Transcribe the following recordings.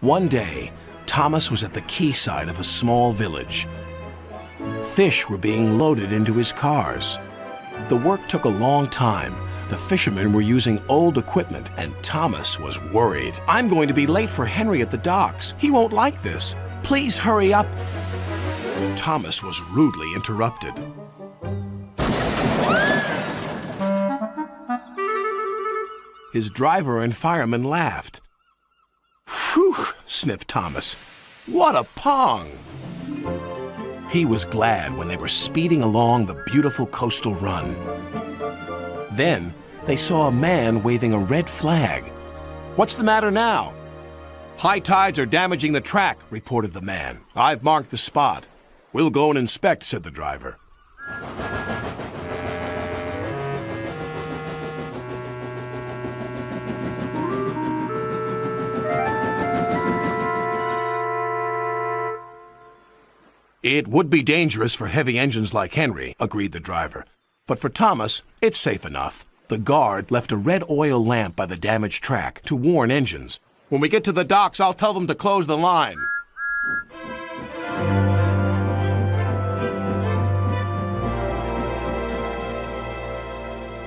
One day, Thomas was at the quayside of a small village. Fish were being loaded into his cars. The work took a long time. The fishermen were using old equipment, and Thomas was worried. "I'm going to be late for Henry at the docks. He won't like this. Please hurry up." Thomas was rudely interrupted. His driver and fireman laughed. "Phew," sniffed Thomas. "What a pong!" He was glad when they were speeding along the beautiful coastal run. Then they saw a man waving a red flag. "What's the matter now?" "High tides are damaging the track," reported the man. "I've marked the spot." "We'll go and inspect," said the driver. "It would be dangerous for heavy engines like Henry," agreed the driver. "But for Thomas, it's safe enough." The guard left a red oil lamp by the damaged track to warn engines. "When we get to the docks, I'll tell them to close the line."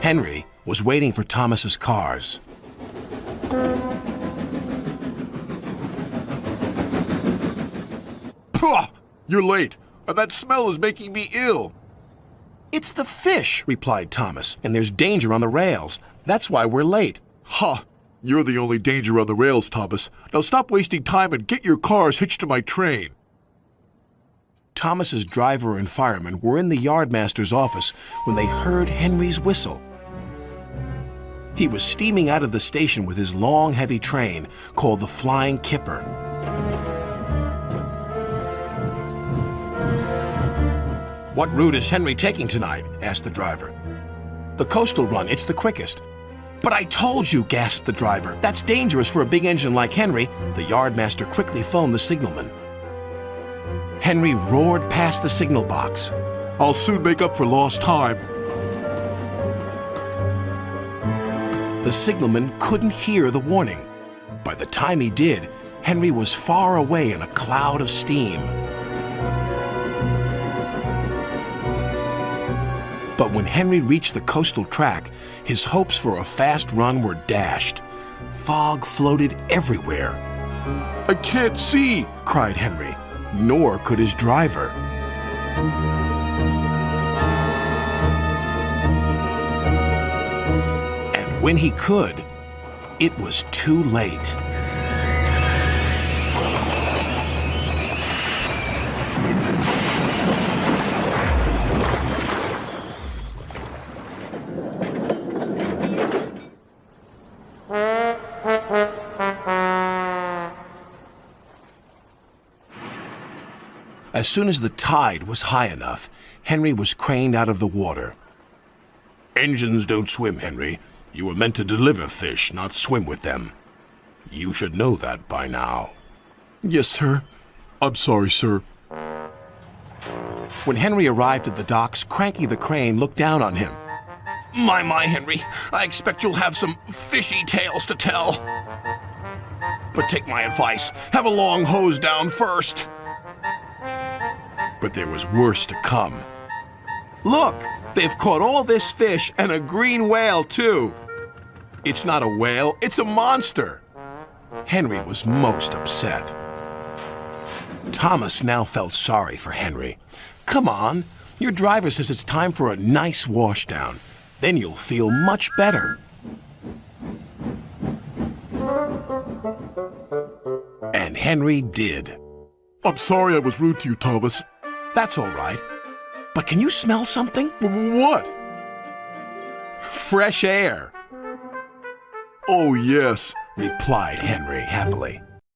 Henry was waiting for Thomas's cars. "Pah! You're late, and that smell is making me ill." "It's the fish," replied Thomas, "and there's danger on the rails. That's why we're late." "Ha! You're the only danger on the rails, Thomas. Now stop wasting time and get your cars hitched to my train." Thomas's driver and fireman were in the yardmaster's office when they heard Henry's whistle. He was steaming out of the station with his long, heavy train called the Flying Kipper. "What route is Henry taking tonight?" asked the driver. "The coastal run, it's the quickest." "But I told you," gasped the driver. "That's dangerous for a big engine like Henry." The yardmaster quickly phoned the signalman. Henry roared past the signal box. "I'll soon make up for lost time." The signalman couldn't hear the warning. By the time he did, Henry was far away in a cloud of steam. But when Henry reached the coastal track, his hopes for a fast run were dashed. Fog floated everywhere. "I can't see!" cried Henry. Nor could his driver. And when he could, it was too late. As soon as the tide was high enough, Henry was craned out of the water. "Engines don't swim, Henry. You were meant to deliver fish, not swim with them. You should know that by now." "Yes, sir. I'm sorry, sir." When Henry arrived at the docks, Cranky the Crane looked down on him. My, Henry, I expect you'll have some fishy tales to tell. But take my advice, have a long hose down first." But there was worse to come. "Look, they've caught all this fish and a green whale, too." "It's not a whale, it's a monster." Henry was most upset. Thomas now felt sorry for Henry. "Come on, your driver says it's time for a nice washdown. Then you'll feel much better." And Henry did. "I'm sorry I was rude to you, Thomas." "That's all right. But can you smell something?" "What?" "Fresh air," "Oh, yes," replied Henry happily.